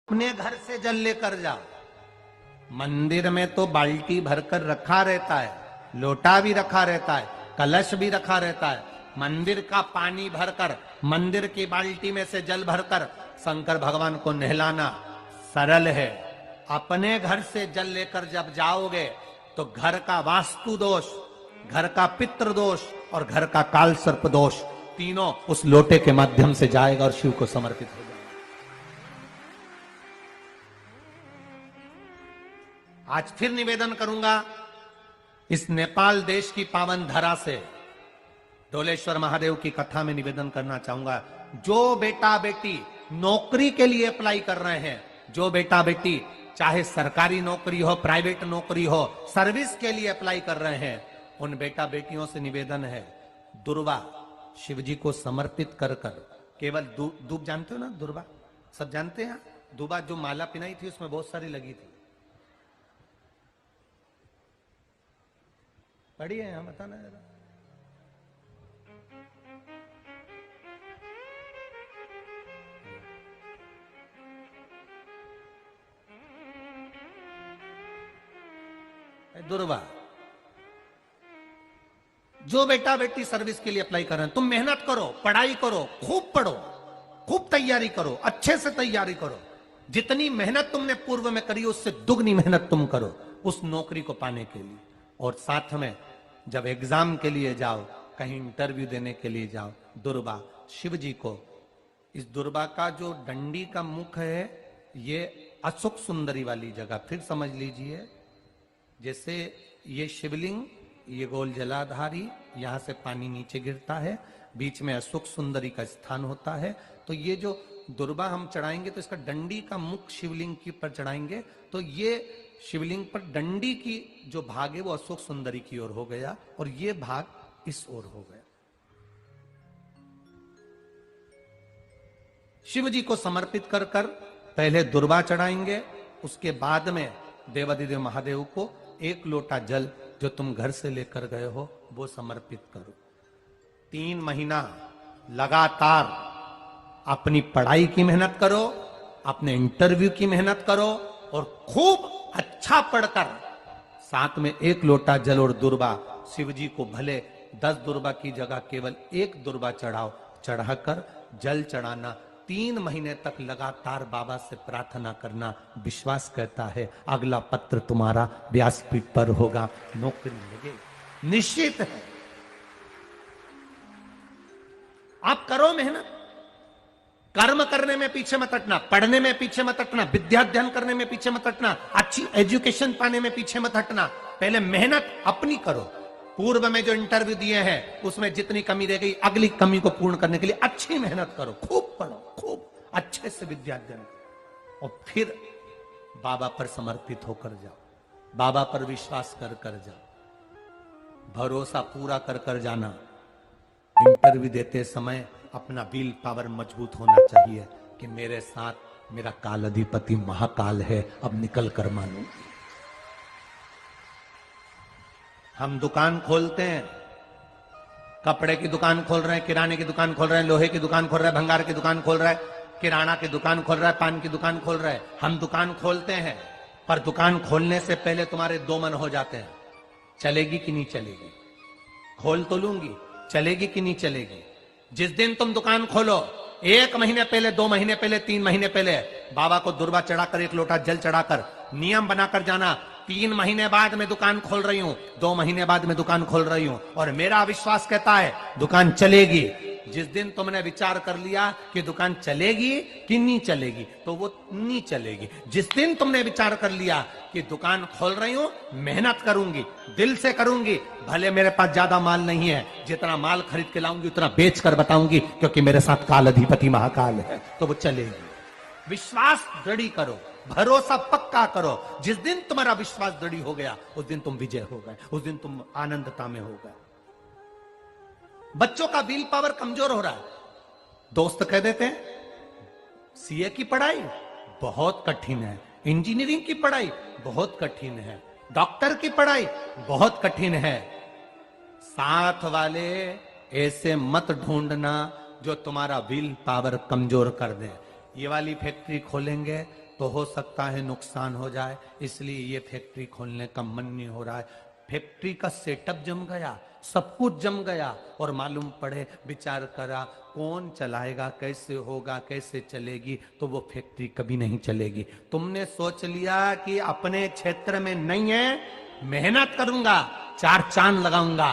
अपने घर से जल लेकर जाओ। मंदिर में तो बाल्टी भरकर रखा रहता है, लोटा भी रखा रहता है, कलश भी रखा रहता है। मंदिर का पानी भरकर, मंदिर की बाल्टी में से जल भरकर शंकर भगवान को नहलाना सरल है। अपने घर से जल लेकर जब जाओगे तो घर का वास्तु दोष, घर का पितृ दोष और घर का काल सर्प दोष तीनों उस लोटे के माध्यम से जाएगा और शिव को समर्पित हो जाएगा। आज फिर निवेदन करूंगा इस नेपाल देश की पावन धरा से, डोलेश्वर महादेव की कथा में निवेदन करना चाहूंगा। जो बेटा बेटी नौकरी के लिए अप्लाई कर रहे हैं, जो बेटा बेटी चाहे सरकारी नौकरी हो, प्राइवेट नौकरी हो, सर्विस के लिए अप्लाई कर रहे हैं, उन बेटा बेटियों से निवेदन है, दुर्वा शिव जी को समर्पित कर कर केवल दूब जानते हो ना, दुर्वा सब जानते हैं। दुर्वा जो माला पिनाई थी उसमें बहुत सारी लगी थी, पढ़ी है, बताना जरा। दुर्वा, जो बेटा बेटी सर्विस के लिए अप्लाई कर रहे हैं, तुम मेहनत करो, पढ़ाई करो, खूब पढ़ो, खूब तैयारी करो, अच्छे से तैयारी करो। जितनी मेहनत तुमने पूर्व में करी उससे दुगनी मेहनत तुम करो उस नौकरी को पाने के लिए। और साथ में जब एग्जाम के लिए जाओ, कहीं इंटरव्यू देने के लिए जाओ, दुर्वा शिव जी को, इस दुर्वा का जो डंडी का मुख है ये अशोक सुंदरी वाली जगह, फिर समझ लीजिए जैसे ये शिवलिंग, ये गोल जलाधारी, यहां से पानी नीचे गिरता है, बीच में अशोक सुंदरी का स्थान होता है। तो ये जो दुर्वा हम चढ़ाएंगे तो इसका डंडी का मुख शिवलिंग के ऊपर चढ़ाएंगे तो ये शिवलिंग पर डंडी की जो भाग है वो अशोक सुंदरी की ओर हो गया और ये भाग इस ओर हो गया। शिव जी को समर्पित कर कर पहले दुर्वा चढ़ाएंगे, उसके बाद में देवाधिदेव महादेव को एक लोटा जल जो तुम घर से लेकर गए हो वो समर्पित करो। 3 महीना लगातार अपनी पढ़ाई की मेहनत करो, अपने इंटरव्यू की मेहनत करो और खूब अच्छा पढ़कर साथ में एक लोटा जल और दुर्वा शिव जी को भले 10 दुर्वा की जगह केवल एक दुर्वा चढ़ाओ, चढ़ाकर जल चढ़ाना, 3 महीने तक लगातार बाबा से प्रार्थना करना। विश्वास कहता है अगला पत्र तुम्हारा व्यासपीठ पर होगा, नौकरी लगेगी, निश्चित है। आप करो मेहनत, कर्म करने में पीछे मत हटना, पढ़ने में पीछे मत हटना, विद्या अध्ययन करने में पीछे मत हटना, अच्छी एजुकेशन पाने में पीछे मत हटना। पहले मेहनत अपनी करो। पूर्व में जो इंटरव्यू दिए हैं उसमें जितनी कमी रह गई, अगली कमी को पूर्ण करने के लिए अच्छी मेहनत करो, खूब पढ़ो, खूब अच्छे से विद्या अध्ययन करो और फिर बाबा पर समर्पित होकर जाओ, बाबा पर विश्वास कर कर जाओ, भरोसा पूरा कर कर जाना। इंटरव्यू देते समय अपना विल पावर मजबूत होना चाहिए कि मेरे साथ मेरा काल अधिपति महाकाल है, अब निकल कर मानूंगी। हम दुकान खोलते हैं, कपड़े की दुकान खोल रहे हैं, किराने की दुकान खोल रहे हैं, लोहे की दुकान खोल रहे हैं, भंगार की दुकान खोल रहे हैं, किराना की दुकान खोल रहा है, पान की दुकान खोल रहे हैं। हम दुकान खोलते हैं पर दुकान खोलने से पहले तुम्हारे 2 मन हो जाते हैं, चलेगी कि नहीं चलेगी, खोल तो लूंगी, चलेगी कि नहीं चलेगी। जिस दिन तुम दुकान खोलो 1 महीने पहले, 2 महीने पहले, 3 महीने पहले बाबा को दुर्वा चढ़ाकर एक लोटा जल चढ़ाकर नियम बनाकर जाना, 3 महीने बाद मैं दुकान खोल रही हूं, 2 महीने बाद मैं दुकान खोल रही हूं और मेरा विश्वास कहता है दुकान चलेगी। जिस दिन तुमने विचार कर लिया कि दुकान चलेगी कि नहीं चलेगी तो वो नहीं चलेगी। जिस दिन तुमने विचार कर लिया कि दुकान खोल रही हूं, मेहनत करूंगी, दिल से करूंगी, भले मेरे पास ज्यादा माल नहीं है, जितना माल खरीद के लाऊंगी उतना बेच कर बताऊंगी क्योंकि मेरे साथ काल अधिपति महाकाल है, तो वो चलेगी। विश्वास दृढ़ करो, भरोसा पक्का करो। जिस दिन तुम्हारा विश्वास दृढ़ हो गया उस दिन तुम विजय हो गए, उस दिन तुम आनंदता में हो गए। बच्चों का विल पावर कमजोर हो रहा है, दोस्त कह देते हैं सीए की पढ़ाई बहुत कठिन है, इंजीनियरिंग की पढ़ाई बहुत कठिन है, डॉक्टर की पढ़ाई बहुत कठिन है। साथ वाले ऐसे मत ढूंढना जो तुम्हारा विल पावर कमजोर कर दे। ये वाली फैक्ट्री खोलेंगे तो हो सकता है नुकसान हो जाए, इसलिए ये फैक्ट्री खोलने का मन नहीं हो रहा है। फैक्ट्री का सेटअप जम गया, सब कुछ जम गया, और मालूम पड़े, विचार करा कौन चलाएगा, कैसे होगा, कैसे चलेगी, तो वो फैक्ट्री कभी नहीं चलेगी। तुमने सोच लिया कि अपने क्षेत्र में नहीं है, मेहनत करूंगा, चार चांद लगाऊंगा,